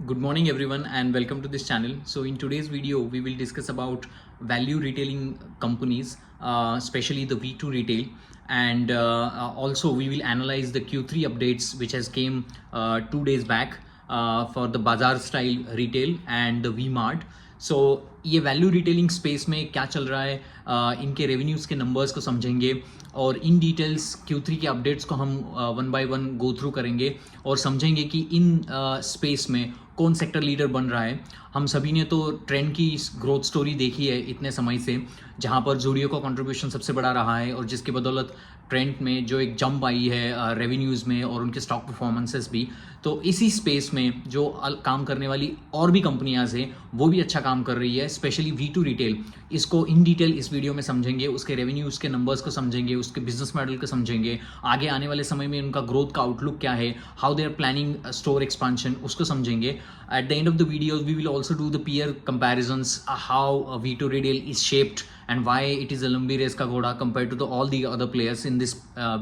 Good morning everyone and welcome to this channel. So in today's video we will discuss about value retailing companies, especially the V2 retail, and also we will analyze the Q3 updates which has came 2 days back for the Bazaar style retail and the V-Mart. सो ये value retailing space में क्या चल रहा है, इनके revenues के numbers को समझेंगे और इन डिटेल्स Q3 के अपडेट्स को हम one by one go through करेंगे और समझेंगे कि इन स्पेस में कौन सेक्टर लीडर बन रहा है। हम सभी ने तो ट्रेंड की ग्रोथ स्टोरी देखी है इतने समय से, जहाँ पर ज़ोडियो का कंट्रीब्यूशन सबसे बड़ा रहा है और जिसके बदौलत ट्रेंड में जो एक जंप आई है रेवेन्यूज़ में और उनके स्टॉक परफॉर्मेंसेस भी। तो इसी स्पेस में जो काम करने वाली और भी कंपनियां हैं वो भी अच्छा काम कर रही है, स्पेशली V2 रिटेल। इसको इन डिटेल इस वीडियो में समझेंगे, उसके रेवेन्यूज़ के नंबर्स को समझेंगे, उसके बिजनेस मॉडल को समझेंगे, आगे आने वाले समय में उनका ग्रोथ का आउटलुक क्या है, how they are planning store expansion, उसको समझेंगे। At the end of the video we will also do the peer comparisons, how V2 retail is shaped and why it is a लंबी race का घोड़ा compared to all the other players in this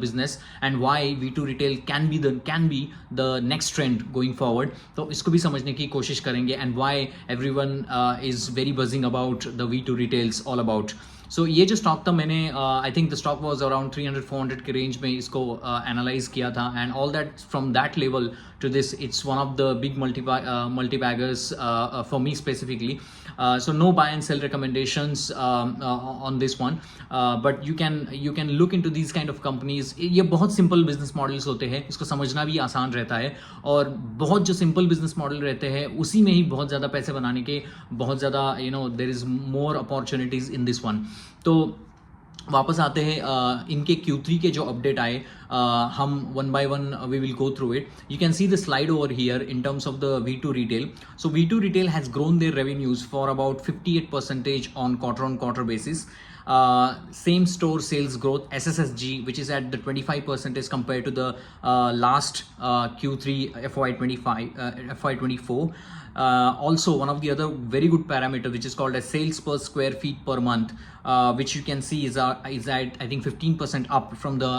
business, and why V2 retail can be the next trend going forward. तो इसको भी समझने की कोशिश करेंगे and why everyone is very buzzing about the V2 retails all about. सो ये जो stock था, मैंने I think the stock was around 300-400 के रेंज में इसको एनालाइज किया था, and all that from that level to this, it's one of the big multi-baggers for me specifically. So no buy and sell recommendations on this one, but you can look into these kind of companies. ये बहुत simple business models होते हैं, इसको समझना भी आसान रहता है, और बहुत जो सिंपल बिजनेस मॉडल रहते हैं उसी में ही बहुत ज़्यादा पैसे बनाने के बहुत ज़्यादा there is more opportunities in this one. तो वापस आते हैं इनके Q3 के जो अपडेट आए, हम one by one we will go through it. You can see the slide over here in terms of the V2 retail. So V2 retail has grown their revenues for about 58% on quarter basis. Same store sales growth, SSSG, which is at the 25% as compared to the last Q3 FY24. Also, one of the other very good parameter, which is called as sales per square feet per month, which you can see is at I think 15% up from the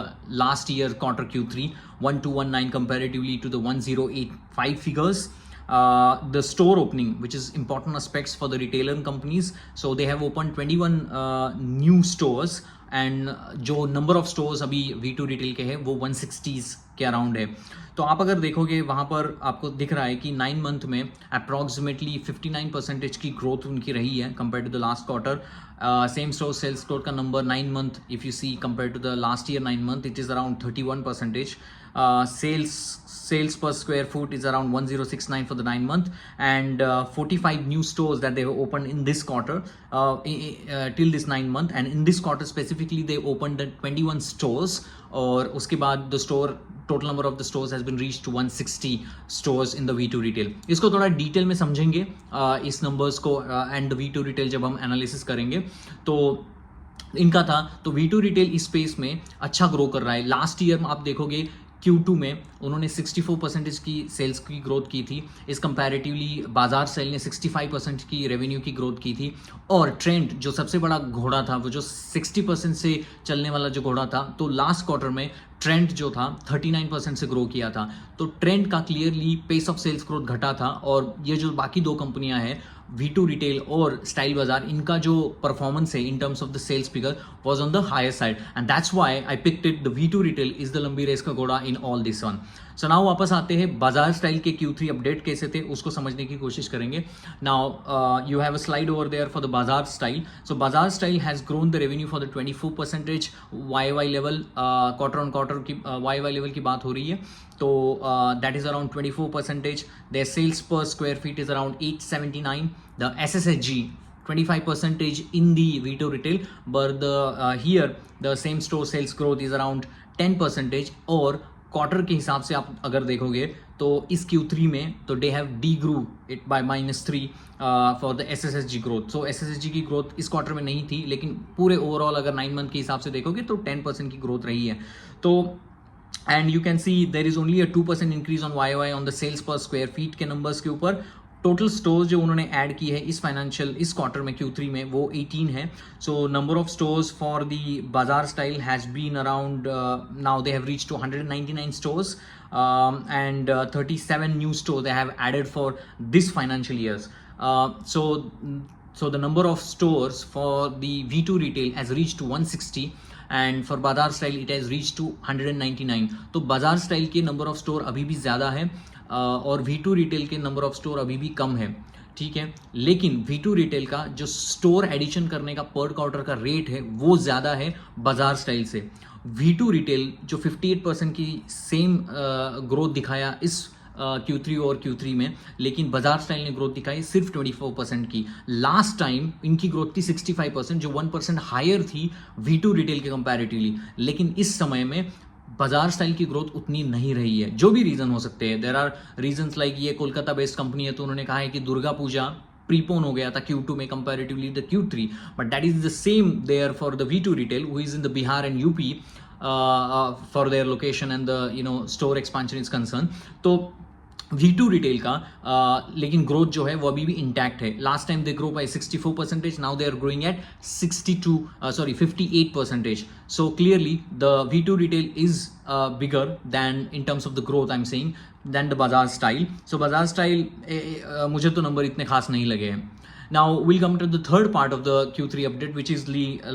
last year quarter Q3, 1219 comparatively to the 1085 figures. The store opening, which is important aspects for the retailer companies, so they have opened 21 new stores, and जो number of stores अभी V2 retail के हैं वो 160s के around है. तो आप अगर देखोगे वहाँ पर आपको दिख रहा है कि 9 मंथ में अप्रॉक्सीमेटली 59% की ग्रोथ उनकी रही है compare to the last quarter. Same store sales growth का number 9 month if you see compare to the last year 9 month, it is around 31%. Sales per square foot is around 1069 for the 9 month, and 45 new stores that they have opened in this quarter till this 9 month, and in this quarter specifically they opened 21 stores, और उसके बाद the store total number of the stores has been reached to 160 stores in the V2 retail. इसको थोड़ा detail में समझेंगे इस numbers को, and V2 retail जब हम एनालिसिस करेंगे तो इनका था. तो V2 रिटेल इस स्पेस में अच्छा ग्रो कर रहा है. लास्ट ईयर में आप देखोगे Q2 में उन्होंने 64% की सेल्स की ग्रोथ की थी. इस कंपैरेटिवली बाजार सेल ने 65% की रेवेन्यू की ग्रोथ की थी. और ट्रेंड जो सबसे बड़ा घोड़ा था, वो जो 60% से चलने वाला जो घोड़ा था, तो लास्ट क्वार्टर में ट्रेंड जो था 39% से ग्रो किया था. तो ट्रेंड का clearly pace of sales growth घटा था, और ये जो बाकी दो कंपनियां हैं V2 रिटेल और स्टाइल बाजार, इनका जो परफॉर्मेंस है in terms of the sales figure was on the higher side, and that's why I picked it. The V2 retail is the लंबी रेस का घोड़ा in all this one. So now वापस आते हैं बाजार स्टाइल के Q3 update कैसे थे उसको समझने की कोशिश करेंगे. Now you have a slide over there for the Baazar style. So Baazar Style has grown the revenue for the 24% YY level, quarter on quarter की YY लेवल की बात हो रही है. तो that is around 24%. Their sales per square feet is around 879. The SSSG 25% in the V2 retail, but here the same store sales growth is around 10%. और quarter के हिसाब से आप अगर देखोगे तो इस Q3 में तो they have degrew it by -3 for the SSSG growth. So SSSG की ग्रोथ इस क्वार्टर में नहीं थी, लेकिन पूरे ओवरऑल अगर 9 मंथ के हिसाब से देखोगे तो 10% की ग्रोथ रही है. तो and you can see there is only a 2% increase on YY on the sales per square feet के numbers के ऊपर. टोटल स्टोर्स जो उन्होंने ऐड की है इस क्वार्टर में Q3 में वो 18 है. So number of stores for the Baazar Style has been around, now they have reached to 199 stores and 37 new stores they have added for this financial years. So the number of stores for the V2 retail has reached to 160 and for Bazaar Style it has reached to 199. तो बाजार style के number of store अभी भी ज़्यादा है और V2 retail के number of store अभी भी कम है, ठीक है. लेकिन V2 रिटेल का जो स्टोर एडिशन करने का पर क्वार्टर का रेट है वो ज़्यादा है बाजार स्टाइल से. V2 रिटेल जो 58% की सेम ग्रोथ दिखाया इस Q3 और Q3 में, लेकिन बाजार स्टाइल ने ग्रोथ दिखाई सिर्फ 24% की. लास्ट टाइम इनकी ग्रोथ थी 65% जो 1% हायर थी V2 रिटेल के कंपैरेटिवली. लेकिन इस समय में बाजार स्टाइल की ग्रोथ उतनी नहीं रही है. जो भी रीज़न हो सकते हैं, देयर आर रीजंस लाइक ये कोलकाता बेस्ड कंपनी है तो उन्होंने कहा है कि दुर्गा पूजा प्रीपोन हो गया था Q2 में comparatively the Q3, but that is the same their for the V2 retail who is in the Bihar and UP for their location and the store expansion is concern. तो V2 रिटेल का लेकिन growth जो है वो अभी भी intact है. Last time they grow by 64%, now they are growing at 58%. So clearly the V2 retail is bigger than in terms of the growth I am saying than the Baazar style. So Baazar style मुझे तो number इतने खास नहीं लगे हैं. Now we'll come to the third part of the Q3 update, which is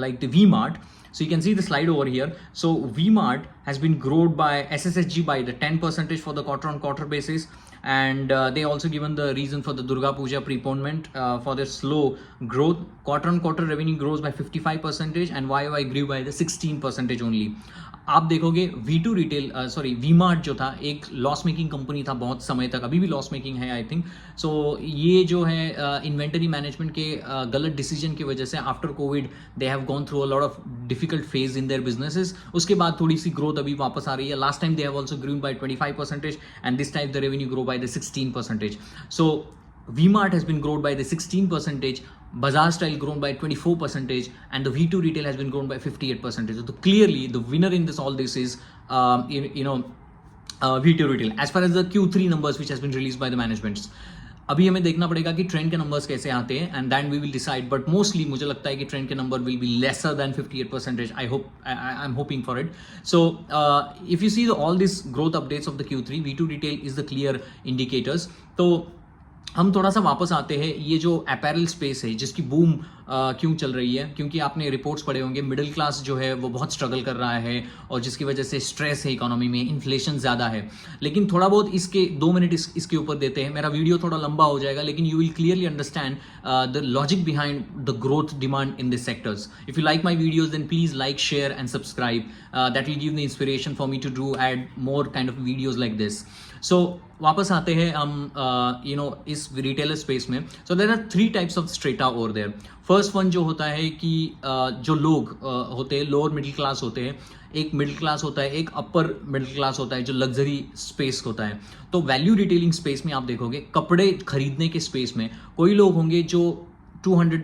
like the V-Mart. So you can see the slide over here. So V-Mart has been grown by SSSG by the 10% for the quarter-on-quarter basis, and they also given the reason for the Durga Puja preponement for their slow growth. Quarter-on-quarter revenue grows by 55% and YOY grew by the 16% only. आप देखोगे V2 retail V-Mart जो था एक loss making company था बहुत समय तक, अभी भी लॉस मेकिंग है आई थिंक. सो ये जो है इन्वेंटरी मैनेजमेंट के गलत डिसीजन की वजह से after Covid they have gone through a lot of difficult phase in their businesses. उसके बाद थोड़ी सी ग्रोथ अभी वापस आ रही है. Last time they have also grown by 25% and this time the revenue grow by the 16%. So V-Mart has been grown by the 16%, Bazaar Style grown by 24%, and the V2 retail has been grown by 58%. So clearly, the winner in all this is V2 retail. As far as the Q3 numbers which has been released by the managements, अभी हमें देखना पड़ेगा कि trend के numbers कैसे आते हैं and then we will decide. But mostly मुझे लगता है कि ट्रेंड के number will be lesser than 58%. I am hoping for it. So if you see all this growth updates of the Q3, V2 retail is the clear indicators. तो हम थोड़ा सा वापस आते हैं ये जो अपैरल स्पेस है जिसकी बूम क्यों चल रही है, क्योंकि आपने रिपोर्ट्स पढ़े होंगे मिडिल क्लास जो है वो बहुत स्ट्रगल कर रहा है और जिसकी वजह से स्ट्रेस है इकोनॉमी में, इन्फ्लेशन ज़्यादा है. लेकिन थोड़ा बहुत इसके 2 मिनट इसके ऊपर देते हैं. मेरा वीडियो थोड़ा लंबा हो जाएगा लेकिन you will clearly understand the logic behind the growth demand in this sectors. If you like my videos then please like, share and subscribe. That will give the inspiration for me to do add more kind of videos like this. So वापस आते हैं हम इस retailer space में. So there are 3 types of strata over there. First one जो होता है कि जो लोग होते हैं लोअर मिडिल क्लास होते हैं, एक मिडिल क्लास होता है, एक अपर मिडिल क्लास होता है जो लग्जरी स्पेस होता है. तो वैल्यू रिटेलिंग स्पेस में आप देखोगे कपड़े खरीदने के स्पेस में कोई लोग होंगे जो 200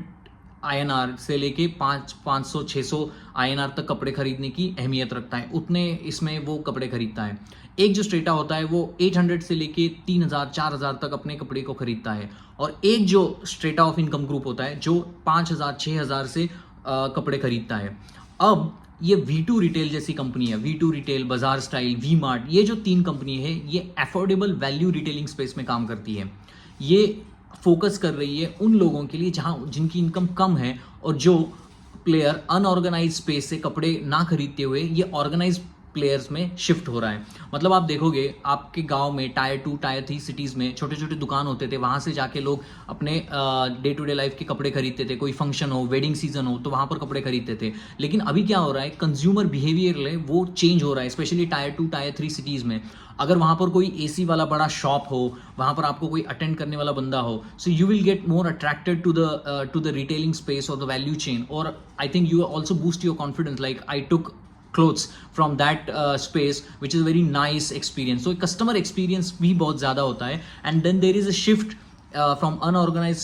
INR से लेके 500-600 INR तक कपड़े खरीदने की अहमियत रखता है, उतने इसमें वो कपड़े खरीदता है. एक जो स्ट्रेटा होता है वो 800 से लेके 3000-4000 तक अपने कपड़े को खरीदता है. और एक जो स्ट्रेटा ऑफ इनकम ग्रुप होता है जो 5000-6000 से कपड़े खरीदता है. अब ये V2 रिटेल जैसी कंपनी है, V2 रिटेल, बाजार स्टाइल, V-Mart, ये जो 3 कंपनी है ये अफोर्डेबल वैल्यू रिटेलिंग स्पेस में काम करती है. ये फोकस कर रही है उन लोगों के लिए जिनकी इनकम कम है और जो प्लेयर अनऑर्गेनाइज स्पेस से कपड़े ना खरीदते हुए ये ऑर्गेनाइज प्लेयर्स में शिफ्ट हो रहा है. मतलब आप देखोगे आपके गांव में टायर 2 टायर 3 सिटीज़ में छोटे छोटे दुकान होते थे, वहाँ से जाके लोग अपने डे टू डे लाइफ के कपड़े खरीदते थे. कोई फंक्शन हो, वेडिंग सीजन हो तो वहाँ पर कपड़े खरीदते थे. लेकिन अभी क्या हो रहा है, कंज्यूमर बिहेवियर वो चेंज हो रहा है, स्पेशली टायर 2 टायर 3 सिटीज़ में. अगर वहाँ पर कोई AC वाला बड़ा शॉप हो, वहाँ पर आपको कोई अटेंड करने वाला बंदा हो, so you will get more attracted to the retailing space और द वैल्यू चेन. और I think you also boost your confidence. Like I took clothes from that space which is a very nice experience. So customer experience भी बहुत ज़्यादा होता है. And then there is a shift from unorganized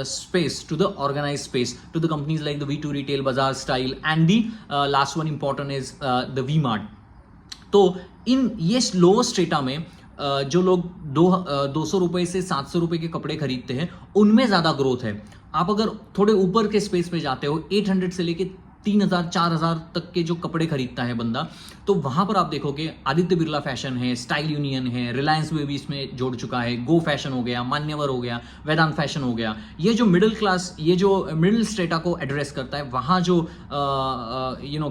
space to the organized space to the companies like the V2 retail, Bazaar Style, and the last one important is the V-Mart. तो इन ये lower strata में जो लोग 200 रुपए से 700 रुपए के कपड़े खरीदते हैं उनमें ज़्यादा ग्रोथ है। आप अगर थोड़े ऊपर के स्पेस पे जाते हो, 800 से लेके 3000 4000 तक के जो कपड़े खरीदता है बंदा, तो वहां पर आप देखोगे आदित्य बिरला फैशन है, स्टाइल यूनियन है, रिलायंस में भी इसमें जोड़ चुका है, गो फैशन हो गया, मान्यवर हो गया, वेदांत फैशन हो गया। ये जो मिडिल क्लास, ये जो मिडिल स्टेटा को एड्रेस करता है, वहां जो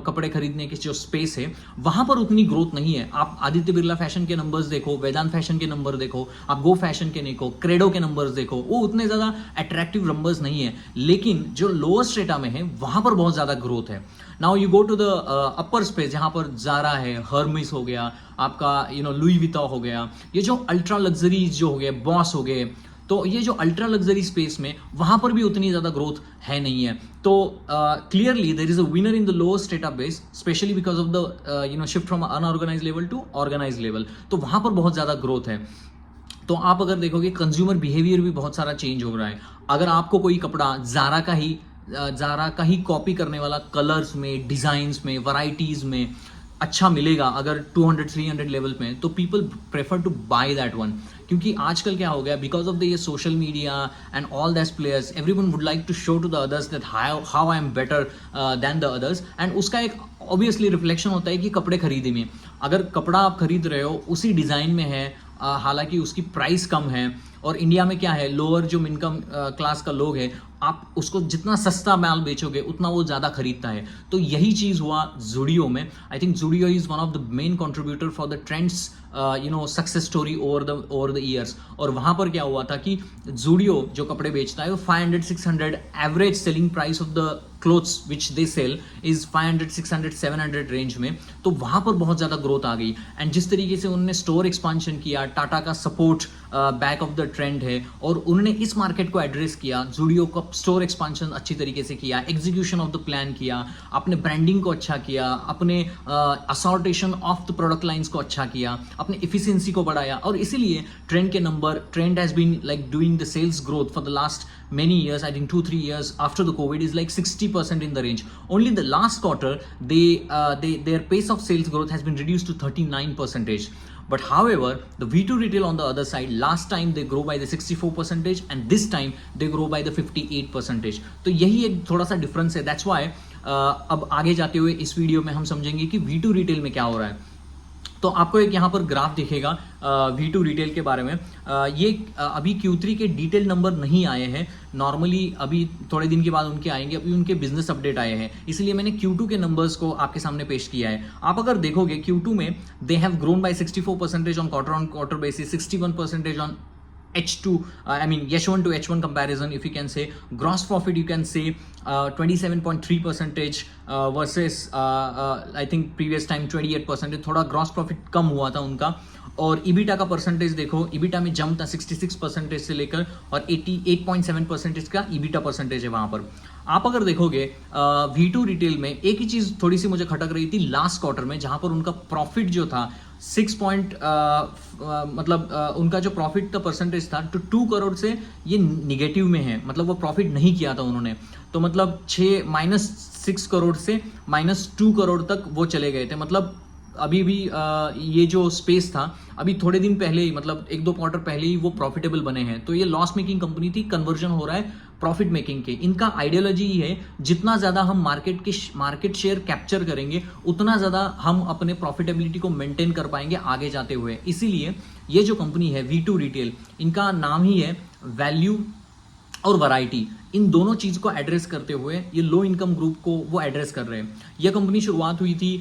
कपड़े खरीदने की जो स्पेस है वहां पर उतनी ग्रोथ नहीं है। आप आदित्य बिरला फैशन के नंबर्स देखो, वेदांत फैशन के नंबर देखो, आप गो फैशन के देखो, क्रेडो के नंबर्स देखो, वो उतने ज्यादा अट्रैक्टिव नंबर्स नहीं है। लेकिन जो लोअर स्टेटा में है वहां पर बहुत ज्यादा ग्रोथ है। Now you go to the upper space, जहां पर जारा है, हर्मिस हो गया, आपका लुई विता हो गया, ये जो अल्ट्रा लग्जरीज जो हो गए, बॉस हो गए, तो ये जो अल्ट्रा लग्जरी स्पेस में वहां पर भी उतनी ज्यादा ग्रोथ है नहीं है। तो clearly there is a winner in the lower strata base, especially because of the shift from unorganise level to organise level, तो वहां पर बहुत ज्यादा ग्रोथ है। तो आप अगर देखोगे कंज्यूमर बिहेवियर भी बहुत सारा चेंज हो रहा है। अगर आपको कोई कपड़ा जारा का ही कॉपी करने वाला कलर्स में, डिजाइन्स में, वैरायटीज में अच्छा मिलेगा अगर 200-300 लेवल में, तो people prefer to buy that one. क्योंकि आजकल क्या हो गया, बिकॉज ऑफ द ये social media and all that players, everyone would like to show to the others that how I am better than the others, and उसका एक obviously reflection होता है कि कपड़े खरीदे में। अगर कपड़ा आप खरीद रहे हो उसी डिज़ाइन में है, हालांकि उसकी प्राइस कम है, और इंडिया में क्या है, लोअर जो इनकम क्लास का लोग है, आप उसको जितना सस्ता माल बेचोगे उतना वो ज़्यादा खरीदता है। तो यही चीज़ हुआ ज़ूडियो में। I think Zudio is one of the main contributor for the trends success story over the years. और वहाँ पर क्या हुआ था कि ज़ूडियो जो कपड़े बेचता है वो 500-600 average selling price of the clothes which they sell is 500-600-700 range में। तो वहाँ पर बहुत ज़्यादा ग्रोथ आ गई। एंड जिस तरीके से उन्होंने स्टोर एक्सपांशन किया, टाटा का support back of the trend है, और उन्होंने इस मार्केट को एड्रेस किया, ज़ूडियो का स्टोर एक्सपांशन अच्छी तरीके से किया, एग्जीक्यूशन ऑफ द प्लान किया, अपने ब्रांडिंग को अच्छा किया, अपने assortation of the product lines को अच्छा किया, अपने इफिशिएंसी को बढ़ाया, और इसीलिए trend has been like doing the sales growth for the last many years. I think 2-3 years after the COVID is like 60% in the range. Only the last quarter their pace of sales growth has been reduced to 39%. But however, the V2 retail on the other side, last time they grow by the 64% and this time they grow by the 58%. तो यही एक थोड़ा सा difference है। That's why अब आगे जाते हुए इस वीडियो में हम समझेंगे कि V2 रिटेल में क्या हो रहा है। तो आपको एक यहाँ पर ग्राफ दिखेगा V2 रिटेल के बारे में। ये अभी Q3 के डिटेल नंबर नहीं आए हैं, नॉर्मली अभी थोड़े दिन के बाद उनके आएंगे, अभी उनके बिजनेस अपडेट आए हैं, इसलिए मैंने Q2 के नंबर्स को आपके सामने पेश किया है। आप अगर देखोगे Q2 में they have grown by 64% on quarter basis, 61% on H2, I mean H1 to H1 comparison, if you can say. Gross profit you can say 27.3% versus I think previous time 28%. थोड़ा ग्रॉस प्रॉफिट कम हुआ था उनका। और EBITDA का percentage देखो, EBITDA में jump था 66% से लेकर, और 88.7% का ईबिटा परसेंटेज है वहां पर। आप अगर देखोगे V2 रिटेल में एक ही चीज थोड़ी सी मुझे खटक रही थी लास्ट क्वार्टर में, जहां पर उनका प्रॉफिट जो था 6 पॉइंट उनका जो प्रॉफिट का परसेंटेज था तो 2 करोड़ से ये निगेटिव में है, मतलब वो प्रॉफिट नहीं किया था उन्होंने। तो मतलब -6 करोड़ से -2 करोड़ तक वो चले गए थे। मतलब अभी भी ये जो स्पेस था अभी थोड़े दिन पहले ही, मतलब 1-2 क्वार्टर पहले ही वो प्रॉफिटेबल बने हैं। तो ये लॉस मेकिंग कंपनी थी, कन्वर्जन हो रहा है प्रॉफिट मेकिंग के। इनका आइडियोलॉजी ही है जितना ज़्यादा हम मार्केट शेयर कैप्चर करेंगे उतना ज़्यादा हम अपने प्रॉफिटेबिलिटी को मेंटेन कर पाएंगे आगे जाते हुए। इसीलिए ये जो कंपनी है V2 रिटेल, इनका नाम ही है वैल्यू और वैरायटी, इन दोनों चीज को एड्रेस करते हुए ये लो इनकम ग्रुप को वो एड्रेस कर रहे हैं। यह कंपनी शुरुआत हुई थी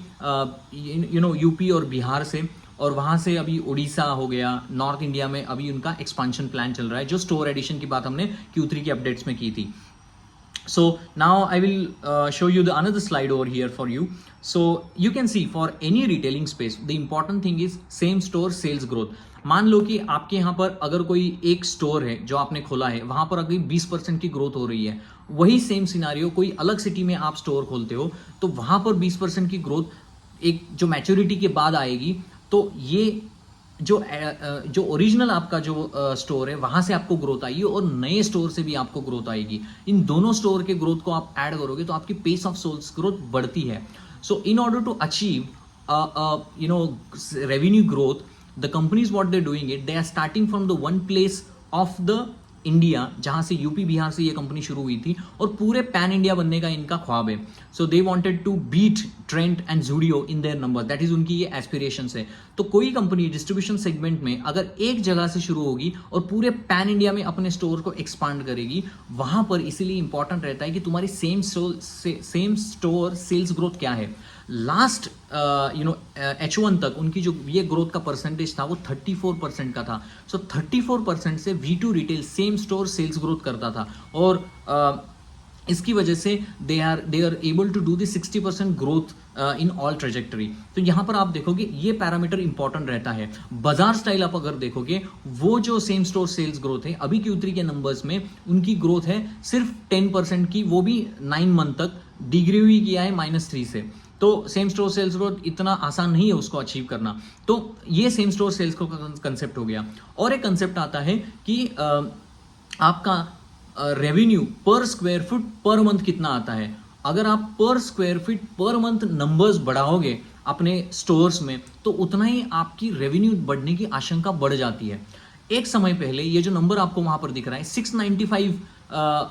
यूपी और बिहार से, और वहां से अभी उड़ीसा हो गया, नॉर्थ इंडिया में अभी उनका एक्सपांशन प्लान चल रहा है, जो स्टोर एडिशन की बात हमने Q3 के अपडेट्स में की थी। So now I will show you the another slide over here for you. So you can see for any retailing space the important thing is same store sales growth. मान लो कि आपके यहाँ पर अगर कोई एक स्टोर है जो आपने खोला है, वहां पर अगर 20% की ग्रोथ हो रही है, वही सेम सिनारियो कोई अलग सिटी में आप स्टोर खोलते हो तो वहां पर 20% की ग्रोथ एक जो मैच्योरिटी के बाद आएगी। तो ये जो ओरिजिनल आपका जो स्टोर है वहां से आपको ग्रोथ आएगी और नए स्टोर से भी आपको ग्रोथ आएगी। इन दोनों स्टोर के ग्रोथ को आप ऐड करोगे तो आपकी पेस ऑफ सेल्स ग्रोथ बढ़ती है। So in order to achieve revenue growth the companies what they doing it, they are starting from the one place of the India, जहां से यूपी बिहार से ये कंपनी शुरू हुई थी और पूरे पैन इंडिया बनने का इनका ख्वाब है. So they wanted to beat Trent and Zudio in their number, that is उनकी ये एस्पिरेशन है. तो कोई कंपनी डिस्ट्रीब्यूशन सेगमेंट में अगर एक जगह से शुरू होगी और पूरे पैन इंडिया में अपने स्टोर को एक्सपांड करेगी, वहां पर इसीलिए इंपॉर्टेंट रहता है कि तुम्हारी सेम स्टोर सेल्स ग्रोथ क्या है. लास्ट H1 तक उनकी जो ये ग्रोथ का परसेंटेज था वो 34% का था. सो 34% से V2 retail same store sales growth करता था और इसकी वजह से they are able to do the 60% growth in all trajectory. तो यहाँ पर आप देखोगे ये पैरामीटर इंपॉर्टेंट रहता है. बाजार स्टाइल आप अगर देखोगे, वो जो सेम स्टोर सेल्स ग्रोथ है अभी Q3 के नंबर्स में उनकी ग्रोथ है सिर्फ 10% की, वो भी 9 मंथ तक डिग्री हुई किया है -3 से. तो सेम स्टोर सेल्स ग्रोथ इतना आसान नहीं है उसको अचीव करना. तो ये सेम स्टोर सेल्स का कंसेप्ट हो गया. और एक कंसेप्ट आता है कि आपका revenue per square foot per month कितना आता है. अगर आप per square feet per month numbers बढ़ाओगे अपने स्टोर्स में, तो उतना ही आपकी रेवेन्यू बढ़ने की आशंका बढ़ जाती है. एक समय पहले ये जो नंबर आपको वहां पर दिख रहा है 695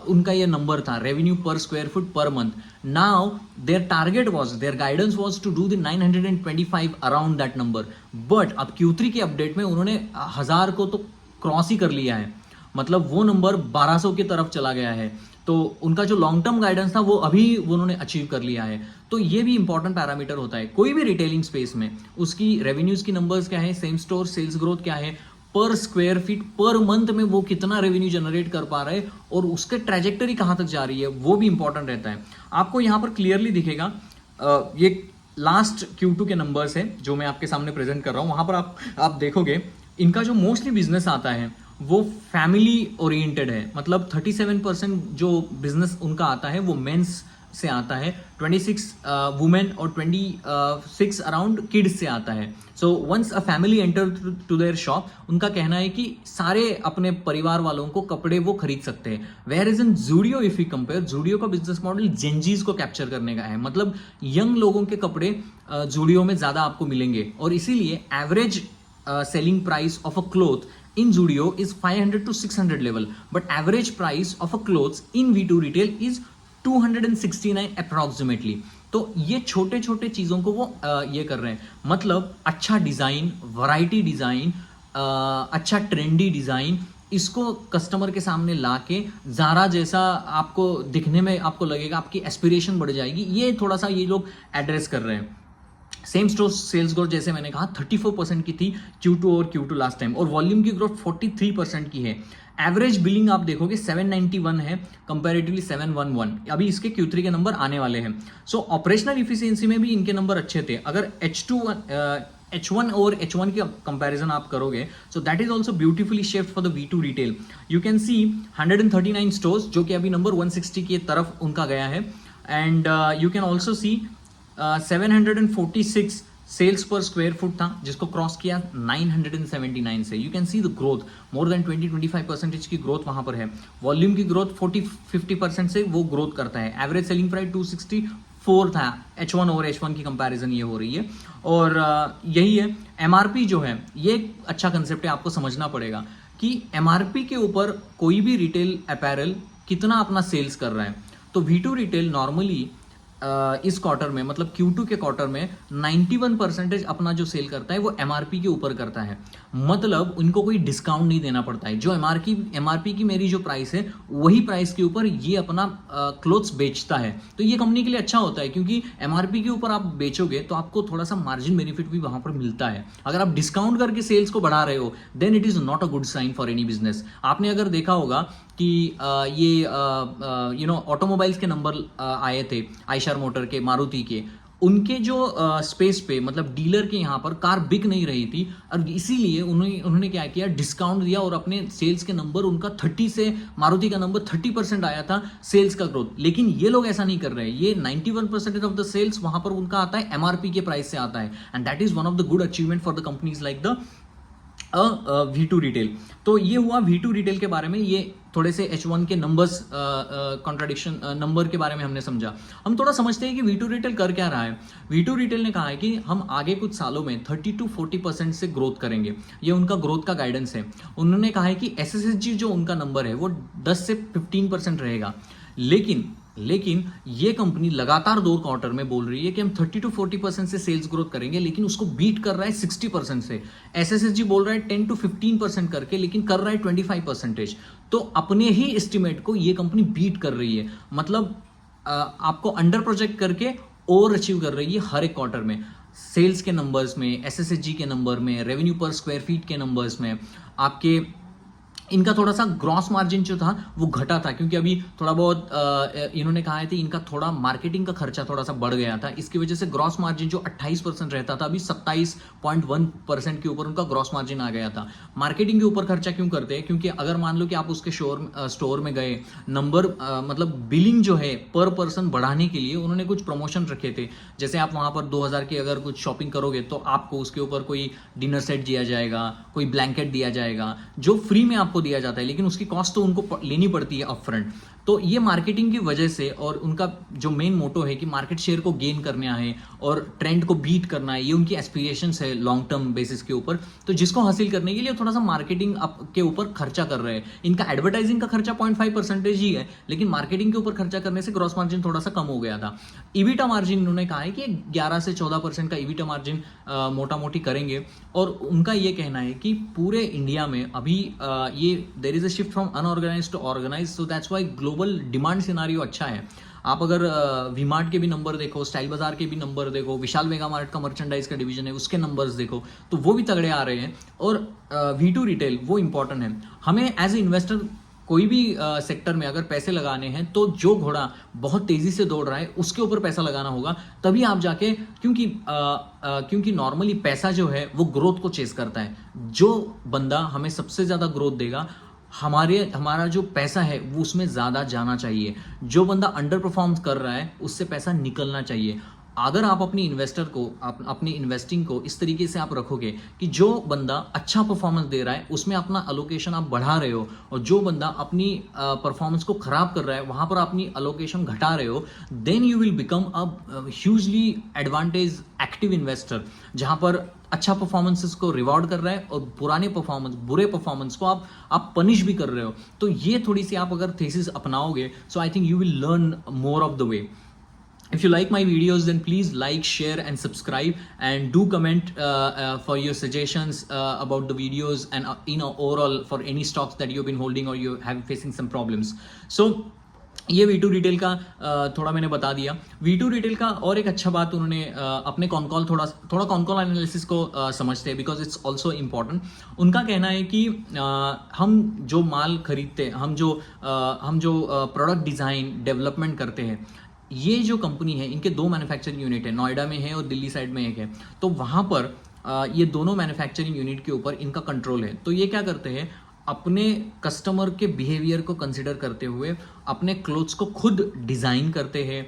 उनका ये नंबर था, revenue per square foot per month. Now their target was, their guidance was to do the 925 around that number. But अब Q3 के अपडेट में उन्होंने 1000 को तो क्रॉस ही कर लिया है, मतलब वो नंबर 1200 की तरफ चला गया है. तो उनका जो लॉन्ग टर्म गाइडेंस था वो अभी उन्होंने अचीव कर लिया है. तो ये भी इंपॉर्टेंट पैरामीटर होता है कोई भी रिटेलिंग स्पेस में. उसकी रेवेन्यूज की नंबर्स क्या है, सेम स्टोर सेल्स ग्रोथ क्या है, पर स्क्वायर फीट पर मंथ में वो कितना रेवेन्यू जनरेट कर पा रहा है और उसके ट्रैजेक्टरी कहां तक जा रही है, वो भी इंपॉर्टेंट रहता है. आपको यहां पर क्लियरली दिखेगा, ये लास्ट Q2 के नंबर्स है जो मैं आपके सामने प्रेजेंट कर रहा हूं. वहां पर आप देखोगे इनका जो मोस्टली बिजनेस आता है वो फैमिली ओरिएंटेड है. मतलब 37% जो बिजनेस उनका आता है वो मेंस से आता है, 26 वुमेन और 26 अराउंड किड्स से आता है. So once a family enter to their shop, उनका कहना है कि सारे अपने परिवार वालों को कपड़े वो खरीद सकते हैं. Where is in Zudio, if you compare, Zudio का बिजनेस मॉडल जेनजीज को कैप्चर करने का है. मतलब यंग लोगों के कपड़े ज़ूडियो में ज्यादा आपको मिलेंगे और इसीलिए average selling price of a cloth in Zudio is 500 to 600 level, but average price of a clothes in V2 retail is 269 approximately. तो ये छोटे छोटे चीजों को वो ये कर रहे हैं. मतलब अच्छा डिजाइन, वैरायटी डिजाइन, अच्छा ट्रेंडी डिजाइन, इसको कस्टमर के सामने लाके ज़ारा जैसा आपको दिखने में आपको लगेगा, आपकी एस्पिरेशन बढ़ जाएगी. ये थोड़ा सा ये लोग एड्रेस कर रहे हैं. सेम स्टोर सेल्स ग्रोथ जैसे मैंने कहा 34% की थी Q2 और Q2 लास्ट टाइम, और वॉल्यूम की ग्रोथ 43% की है. एवरेज बिलिंग आप देखोगे 791 है कंपैरेटिवली 711. अभी इसके Q3 के नंबर आने वाले हैं. सो ऑपरेशनल इफिशियंसी में भी इनके नंबर अच्छे थे. अगर H1 और H1 की कंपैरिजन आप करोगे, so that is also beautifully shaped for the V2 retail. You can C 139 stores जो कि अभी नंबर 160 की तरफ उनका गया है. And you can also see 746 sales per square foot था जिसको क्रॉस किया 979 से. You can see the growth, more than 20-25% की ग्रोथ वहां पर है. वॉल्यूम की ग्रोथ 40-50% से वो ग्रोथ करता है. एवरेज सेलिंग प्राइस 264 था. H1 और H1 की कंपैरिजन ये हो रही है. और यही है MRP जो है, ये एक अच्छा कंसेप्ट है, आपको समझना पड़ेगा कि MRP के ऊपर कोई भी रिटेल अपैरल कितना अपना सेल्स कर रहा है. तो V2 रिटेल नॉर्मली इस क्वार्टर में, मतलब Q2 के क्वार्टर में 91% अपना जो सेल करता है वो MRP के ऊपर करता है. मतलब उनको कोई डिस्काउंट नहीं देना पड़ता है. जो MRP की मेरी जो प्राइस है वही प्राइस के ऊपर ये अपना क्लोथ्स बेचता है. तो ये कंपनी के लिए अच्छा होता है क्योंकि MRP के ऊपर आप बेचोगे तो आपको थोड़ा सा मार्जिन बेनिफिट भी वहां पर मिलता है. अगर आप डिस्काउंट करके सेल्स को बढ़ा रहे हो then it is not a good sign for any business. आपने अगर देखा होगा कि ये ऑटोमोबाइल्स के नंबर आए थे आयशर मोटर के, मारुति के, उनके जो स्पेस पे मतलब डीलर के यहाँ पर कार बिक नहीं रही थी और इसीलिए उन्होंने क्या किया, डिस्काउंट दिया और अपने सेल्स के नंबर उनका 30 से, मारुति का नंबर 30% आया था सेल्स का ग्रोथ. लेकिन ये लोग ऐसा नहीं कर रहे हैं. ये 91% ऑफ द सेल्स वहां पर उनका आता है MRP के प्राइस से आता है. And that is one of the good achievement for the companies like the V2 retail. तो ये हुआ V2 रिटेल के बारे में, ये थोड़े से H1 के नंबर्स कॉन्ट्राडिक्शन नंबर के बारे में हमने समझा। हम थोड़ा समझते हैं कि V2 रिटेल कर क्या रहा है। V2 रिटेल ने कहा है कि हम आगे कुछ सालों में 30-40% से ग्रोथ करेंगे, ये उनका ग्रोथ का गाइडेंस है। उन्होंने कहा है कि SSSG जो उनका नंबर है वो 10 से 15% रहेगा, लेकिन ये कंपनी लगातार 2 क्वार्टर में बोल रही है कि हम 30-40% से सेल्स ग्रोथ करेंगे, लेकिन उसको बीट कर रहा है 60% से। एसएसएसजी बोल रहा है 10-15% करके, लेकिन कर रहा है 25%। तो अपने ही एस्टिमेट को ये कंपनी बीट कर रही है, मतलब आपको अंडर प्रोजेक्ट करके ओवर अचीव कर रही है हर एक क्वार्टर में, सेल्स के नंबर्स में, एसएसएसजी के नंबर में, रेवेन्यू पर स्क्वायर फीट के नंबर्स में। आपके इनका थोड़ा सा ग्रॉस मार्जिन जो था वो घटा था, क्योंकि अभी थोड़ा बहुत इन्होंने कहा है कि इनका थोड़ा मार्केटिंग का खर्चा थोड़ा सा बढ़ गया था, इसकी वजह से ग्रॉस मार्जिन जो 28% रहता था अभी 27.1% के ऊपर उनका ग्रॉस मार्जिन आ गया था। मार्केटिंग के ऊपर खर्चा क्यों करते हैं? क्योंकि अगर मान लो कि आप उसके स्टोर में गए, नंबर मतलब बिलिंग जो है पर पर्सन बढ़ाने के लिए उन्होंने कुछ प्रमोशन रखे थे। जैसे आप वहां पर 2000 की अगर कुछ शॉपिंग करोगे तो आपको उसके ऊपर कोई डिनर सेट दिया जाएगा, कोई ब्लैंकेट दिया जाएगा, जो फ्री में आपको दिया जाता है, लेकिन उसकी कॉस्ट तो उनको लेनी पड़ती है अपफ्रंट। तो ये मार्केटिंग की वजह से, और उनका जो मेन मोटो है कि मार्केट शेयर को गेन करना है और ट्रेंड को बीट करना है, ये उनकी एस्पिरेशंस है लॉन्ग टर्म बेसिस के ऊपर। तो जिसको हासिल करने के लिए थोड़ा सा मार्केटिंग के ऊपर खर्चा कर रहे हैं। इनका एडवर्टाइजिंग का खर्चा 0.5% ही है, लेकिन मार्केटिंग के ऊपर खर्चा करने से ग्रॉस मार्जिन थोड़ा सा कम हो गया था। ईबिटा मार्जिन उन्होंने कहा है कि 11 से 14% का ईबिटा मार्जिन मोटा मोटी करेंगे। और उनका ये कहना है कि पूरे इंडिया में अभी ये there is a shift from unorganised to organised, so that's why global demand scenario अच्छा है। आप अगर वी-मार्ट के भी नंबर देखो, स्टाइल बाजार के भी नंबर देखो, विशाल मेगा मार्ट का मर्चेंडाइज का डिवीजन है उसके नंबर्स देखो, तो वो भी तगड़े आ रहे हैं। और V2 रिटेल वो इंपॉर्टेंट है। हमें एज ए इन्वेस्टर कोई भी सेक्टर में अगर पैसे लगाने हैं तो जो घोड़ा बहुत तेजी से दौड़ रहा है उसके ऊपर पैसा लगाना होगा, तभी आप जाके, क्योंकि नॉर्मली पैसा जो है वो ग्रोथ को चेस करता है। जो बंदा हमें सबसे ज्यादा ग्रोथ देगा, हमारा जो पैसा है वो उसमें ज्यादा जाना चाहिए। जो बंदा अंडर परफॉर्म कर रहा है उससे पैसा निकलना चाहिए। अगर आप अपनी इन्वेस्टर को, अपनी इन्वेस्टिंग को इस तरीके से आप रखोगे कि जो बंदा अच्छा परफॉर्मेंस दे रहा है उसमें अपना अलोकेशन आप बढ़ा रहे हो, और जो बंदा अपनी परफॉर्मेंस को खराब कर रहा है वहां पर अपनी अलोकेशन घटा रहे हो, then you will become a hugely advantage active investor, जहां पर अच्छा परफॉर्मेंसेस को रिवॉर्ड कर रहा है और पुराने परफॉर्मेंस, बुरे परफॉर्मेंस को आप पनिश भी कर रहे हो। तो ये थोड़ी सी आप अगर थेसिस अपनाओगे, so I think you will learn more of the way. If you like my videos, then please like, share and subscribe, and do comment for your suggestions about the videos, and overall for any stocks that you've been holding or you have facing some problems. So ये V2 retail का थोड़ा मैंने बता दिया। V2 retail का और एक अच्छा बात उन्होंने अपने कॉनकॉल थोड़ा कॉनकॉल एनालिसिस को समझते हैं, बिकॉज इट्स ऑल्सो इम्पॉर्टेंट। उनका कहना है कि हम जो माल खरीदते हैं, हम जो प्रोडक्ट डिज़ाइन डेवलपमेंट करते हैं, ये जो कंपनी है इनके 2 मैन्युफैक्चरिंग यूनिट है, नोएडा में है और दिल्ली साइड में एक है। तो वहाँ पर ये दोनों मैन्युफैक्चरिंग यूनिट के ऊपर इनका कंट्रोल है। तो ये क्या करते हैं, अपने कस्टमर के बिहेवियर को कंसिडर करते हुए अपने क्लोथ्स को खुद डिज़ाइन करते हैं।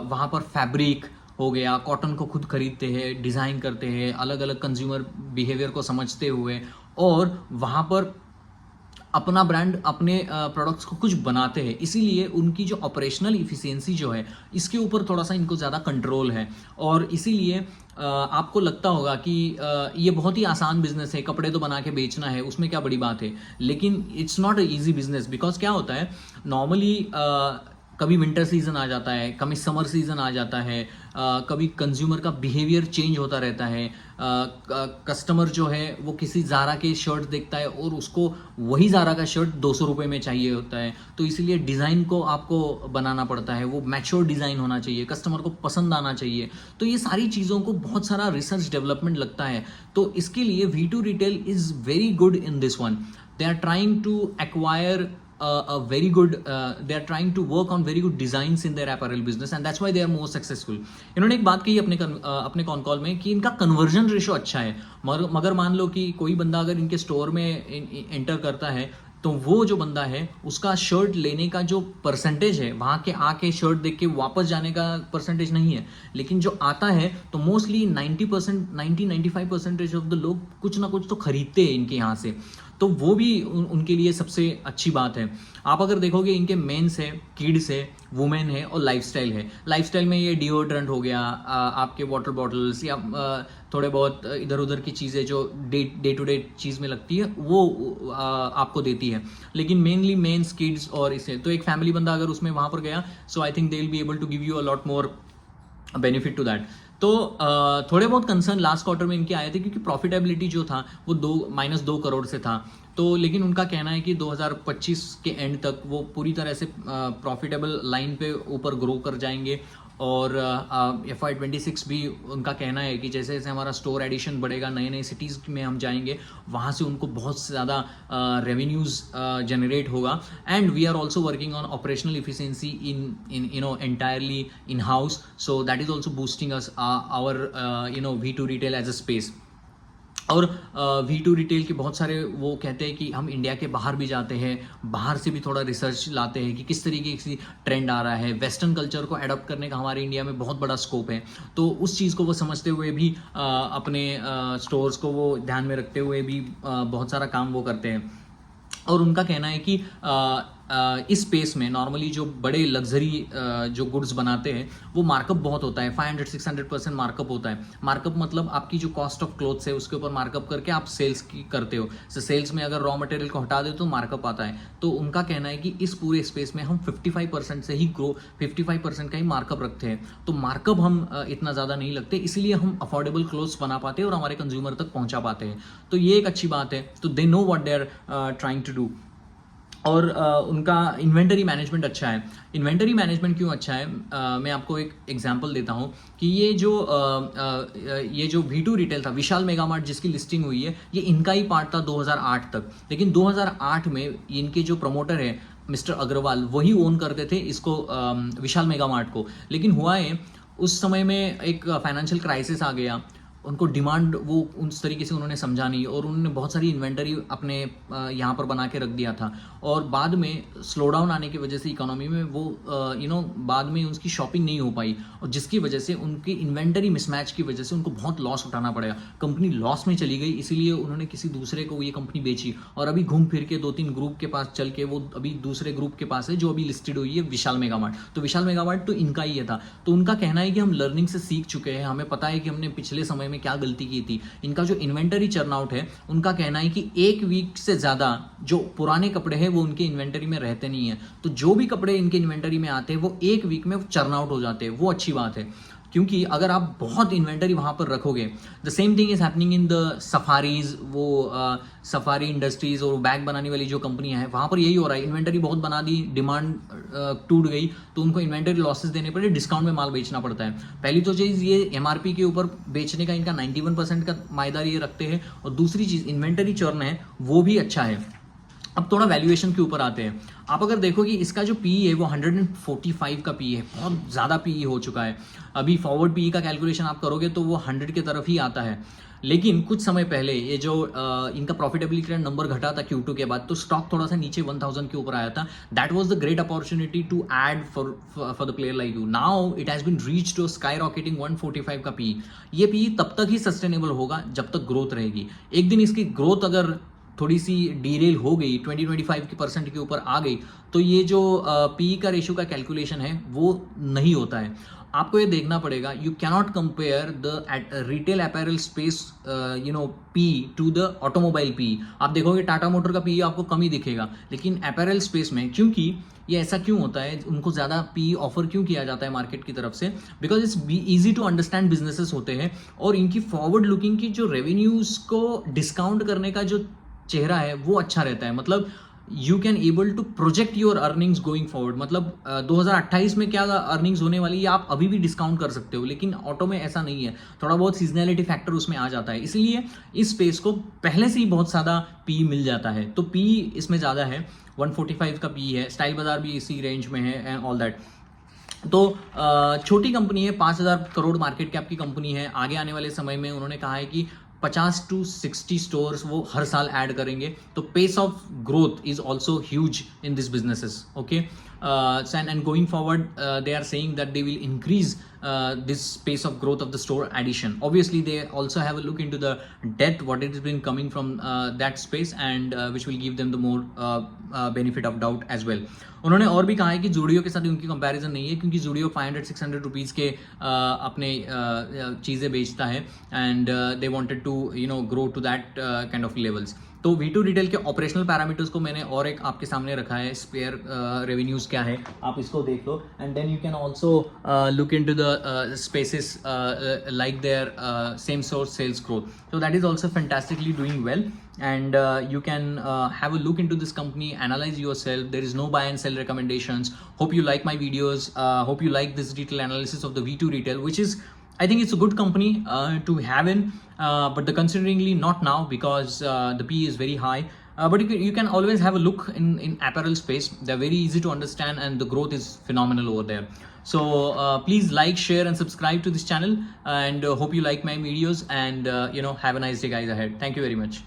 वहाँ पर फैब्रिक हो गया, कॉटन को खुद खरीदते हैं, डिज़ाइन करते हैं, अलग अलग कंज्यूमर बिहेवियर को समझते हुए, और वहाँ पर अपना ब्रांड, अपने प्रोडक्ट्स को कुछ बनाते हैं। इसीलिए उनकी जो ऑपरेशनल इफिशियंसी जो है इसके ऊपर थोड़ा सा इनको ज़्यादा कंट्रोल है। और इसीलिए आपको लगता होगा कि ये बहुत ही आसान बिजनेस है, कपड़े तो बना के बेचना है, उसमें क्या बड़ी बात है। लेकिन it's not a easy business, because क्या होता है, नॉर्मली कभी विंटर सीजन आ जाता है, कभी समर सीजन आ जाता है, कभी कंज्यूमर का बिहेवियर चेंज होता रहता है। कस्टमर जो है वो किसी ज़ारा के शर्ट देखता है और उसको वही ज़ारा का शर्ट 200 रुपये में चाहिए होता है। तो इसीलिए डिज़ाइन को आपको बनाना पड़ता है, वो मैच्योर डिज़ाइन होना चाहिए, कस्टमर को पसंद आना चाहिए। तो ये सारी चीज़ों को बहुत सारा रिसर्च डेवलपमेंट लगता है। तो इसके लिए V2 retail is very good in this one. They are trying to acquire they are trying to work on very good designs in their apparel business, and that's why they are more successful. इन्होंने एक बात कही अपने con call में कि इनका conversion ratio अच्छा है, मगर मान लो कि कोई बंदा अगर इनके स्टोर में एंटर करता है तो वो जो बंदा है उसका शर्ट लेने का जो परसेंटेज है, वहाँ के आके शर्ट देख के वापस जाने का परसेंटेज नहीं है, लेकिन जो आता है तो मोस्टली 90% 90-95% ऑफ द लोग कुछ ना कुछ तो खरीदते हैं इनके यहाँ से। तो वो भी उनके लिए सबसे अच्छी बात है। आप अगर देखोगे इनके मेंस है, किड्स है, वुमेन है और लाइफस्टाइल है। लाइफस्टाइल में ये डिओड्रेंट हो गया, आपके वाटर बॉटल्स या थोड़े बहुत इधर उधर की चीज़ें जो डे टू डे चीज़ में लगती है वो आपको देती है। लेकिन मेनली मेंस, किड्स और इसे तो एक फैमिली बंदा अगर उसमें वहाँ पर गया, so I think they will be able to give you a lot more benefit to that. तो थोड़े बहुत कंसर्न लास्ट क्वार्टर में इनके आए थे क्योंकि प्रॉफिटेबिलिटी जो था वो -2 करोड़ से था। तो लेकिन उनका कहना है कि 2025 के एंड तक वो पूरी तरह से प्रॉफिटेबल लाइन पे ऊपर ग्रो कर जाएंगे। और FY26 भी उनका कहना है कि जैसे जैसे हमारा स्टोर एडिशन बढ़ेगा, नए नए सिटीज़ में हम जाएंगे, वहाँ से उनको बहुत ज़्यादा रेवेन्यूज़ जनरेट होगा। And we are also working on operational efficiency in entirely in house, so that is also boosting us our V2 retail as a space. और V2 रिटेल के बहुत सारे वो कहते हैं कि हम इंडिया के बाहर भी जाते हैं, बाहर से भी थोड़ा रिसर्च लाते हैं कि किस तरीके की ट्रेंड आ रहा है। वेस्टर्न कल्चर को अडॉप्ट करने का हमारे इंडिया में बहुत बड़ा स्कोप है। तो उस चीज़ को वो समझते हुए भी अपने स्टोर्स को वो ध्यान में रखते हुए भी बहुत सारा काम वो करते हैं। और उनका कहना है कि इस स्पेस में नॉर्मली जो बड़े लग्जरी जो गुड्स बनाते हैं वो मार्कअप बहुत होता है, 500-600% मार्कअप होता है। मार्कअप मतलब आपकी जो कॉस्ट ऑफ क्लोथ्स है उसके ऊपर मार्कअप करके आप सेल्स की करते हो। सेल्स में अगर रॉ मटेरियल को हटा दे तो मार्कअप आता है। तो उनका कहना है कि इस पूरे स्पेस में हम 55% से ही 55% का ही मार्कअप रखते हैं। तो मार्कअप हम इतना ज़्यादा नहीं लगते, इसलिए हम अफोर्डेबल क्लोथ्स बना पाते हैं और हमारे कंज्यूमर तक पहुँचा पाते हैं। तो ये एक अच्छी बात है। तो they know what they are trying to do. और उनका इन्वेंटरी मैनेजमेंट अच्छा है। इन्वेंटरी मैनेजमेंट क्यों अच्छा है, मैं आपको एक एग्जांपल देता हूँ कि ये जो V2 रिटेल था, विशाल मेगा मार्ट जिसकी लिस्टिंग हुई है, ये इनका ही पार्ट था 2008 तक। लेकिन 2008 में इनके जो प्रमोटर है मिस्टर अग्रवाल, वही ओन करते थे इसको, विशाल मेगा मार्ट को। लेकिन हुआ है उस समय में एक फाइनेंशियल क्राइसिस आ गया, उनको डिमांड वो उस तरीके से उन्होंने समझा नहीं और उन्होंने बहुत सारी इन्वेंटरी अपने यहाँ पर बना के रख दिया था। और बाद में स्लो डाउन आने की वजह से इकोनॉमी में वो बाद में उसकी शॉपिंग नहीं हो पाई और जिसकी वजह से उनकी इन्वेंटरी मिसमैच की वजह से उनको बहुत लॉस उठाना पड़ेगा। कंपनी लॉस में चली गई, इसीलिए उन्होंने किसी दूसरे को ये कंपनी बेची और अभी घूम फिर के 2-3 ग्रुप के पास चल के वो अभी दूसरे ग्रुप के पास है जो अभी लिस्टेड हुई है, विशाल मेगा मार्ट। तो विशाल मेगा मार्ट तो इनका ही था। तो उनका कहना है कि हम लर्निंग से सीख चुके हैं, हमें पता है कि हमने पिछले समय में क्या गलती की थी। इनका जो इन्वेंटरी चर्नआउट है, उनका कहना है कि 1 वीक से ज्यादा जो पुराने कपड़े हैं वो उनके इन्वेंटरी में रहते नहीं है। तो जो भी कपड़े इनके इन्वेंटरी में आते हैं वो 1 वीक में चर्नआउट हो जाते हैं। वो अच्छी बात है क्योंकि अगर आप बहुत इन्वेंटरी वहाँ पर रखोगे, the same thing is happening in the safaris, वो सफारी इंडस्ट्रीज और बैग बनाने वाली जो कंपनियां हैं वहाँ पर यही हो रहा है। इन्वेंटरी बहुत बना दी, डिमांड टूट गई तो उनको इन्वेंटरी लॉसेस देने पड़े, डिस्काउंट में माल बेचना पड़ता है। पहली तो चीज़ ये MRP के ऊपर बेचने का इनका 91% का मायदार ये रखते हैं और दूसरी चीज़ इन्वेंटरी चर्न है वो भी अच्छा है। अब थोड़ा वैल्यूएशन के ऊपर आते हैं। आप अगर देखो कि इसका जो PE है वो 145 का PE है, बहुत ज़्यादा PE हो चुका है। अभी फॉरवर्ड PE का कैलकुलेशन आप करोगे तो वो 100 की तरफ ही आता है। लेकिन कुछ समय पहले ये जो इनका प्रॉफिटेबिलिटी का नंबर घटा था Q2 के बाद, तो स्टॉक थोड़ा सा नीचे 1000 के ऊपर आया था। That was the great opportunity to add for the player like you. Now it has been reach to skyrocketing 145 का PE। ये PE तब तक ही सस्टेनेबल होगा जब तक ग्रोथ रहेगी। एक दिन इसकी ग्रोथ अगर थोड़ी सी डीरेल हो गई, 20-25% के ऊपर आ गई, तो ये जो PE का रेशियो का कैलकुलेशन है वो नहीं होता है। आपको ये देखना पड़ेगा, you cannot compare the retail apparel space PE to the automobile PE। आप देखोगे टाटा मोटर का PE आपको कम ही दिखेगा, लेकिन अपैरल स्पेस में, क्योंकि ये ऐसा क्यों होता है, उनको ज़्यादा PE ऑफर क्यों किया जाता है मार्केट की तरफ से, because it's easy to understand businesses होते हैं और इनकी फॉरवर्ड लुकिंग की जो रेवेन्यूज को डिस्काउंट करने का जो चेहरा है वो अच्छा रहता है। मतलब you can able to project your earnings going forward. मतलब 2028 में क्या अर्निंग्स होने वाली है आप अभी भी डिस्काउंट कर सकते हो, लेकिन ऑटो में ऐसा नहीं है, थोड़ा बहुत सीजनैलिटी फैक्टर उसमें आ जाता है, इसलिए इस स्पेस को पहले से ही बहुत ज़्यादा PE मिल जाता है। तो PE इसमें ज़्यादा है, 145 का PE है। स्टाइल बाजार भी इसी रेंज में है एंड ऑल दैट। तो छोटी कंपनी है, 5000 करोड़ मार्केट कैप की कंपनी है। आगे आने वाले समय में उन्होंने कहा है कि 50 to 60 स्टोर्स वो हर साल ऐड करेंगे. तो pace of growth is also huge in this businesses. Okay, and going forward, they are saying that they will increase this pace of growth of the store addition. Obviously, they also have a look into the debt, what it has been coming from that space, and which will give them the more benefit of doubt as well. उन्होंने और भी कहा है कि जूडियो के साथ उनकी comparison नहीं है, क्योंकि जूडियो 500-600 रुपीज़ के अपने चीज़ें बेचता है, and they wanted to grow to that kind of levels. तो V2 रिटेल के ऑपरेशनल पैरामीटर्स को मैंने और एक आपके सामने रखा है. स्पेयर रेवेन्यूज क्या है, आप इसको देख लो, and then you can also look into the spaces like their same source sales growth. So that is also fantastically doing well, and you can have a look into this company, analyze yourself. There is no buy and sell recommendations. Hope you like my videos. Hope you like this detailed analysis of the V2 retail, which is, I think it's a good company to have in, but the consideringly not now, because the PE is very high. But you can always have a look in apparel space. They're very easy to understand, and the growth is phenomenal over there. So please like, share, and subscribe to this channel, and hope you like my videos, and have a nice day guys ahead. Thank you very much.